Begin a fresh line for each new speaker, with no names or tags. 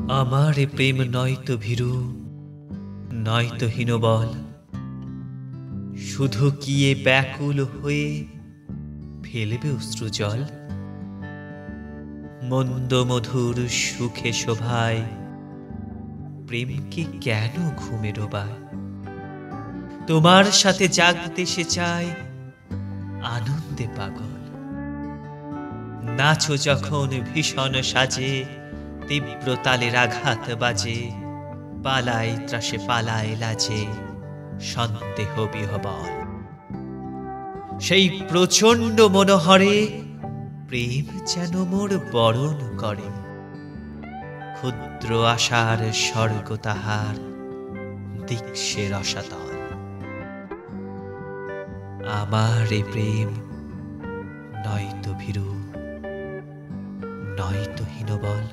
আমার এ প্রেম নয়তো ভীরু, নয়তো হীনবল, শুধু কি এ ব্যাকুল হয়ে ফেলবে অশ্রুজল। মন্দ মধুর সুখে শোভায় প্রেমকে কেন ঘুমে ডোবায়। তোমার সাথে জাগতে সে চায় আনন্দে পাগল। নাচো যখন ভীষণ সাজে, তীব্র তালের আঘাত বাজে, পালায় ত্রাসে পালায় লাজে, সন্দেহ বিহবল। সেই প্রচণ্ড মনোহরে প্রেম যেন মোর বরণ করে। ক্ষুদ্র আশার স্বর্গ তাহার দীক্ষে রসাতল। আমার এ প্রেম নয়তো ভীরু, নয়তো হীনবল।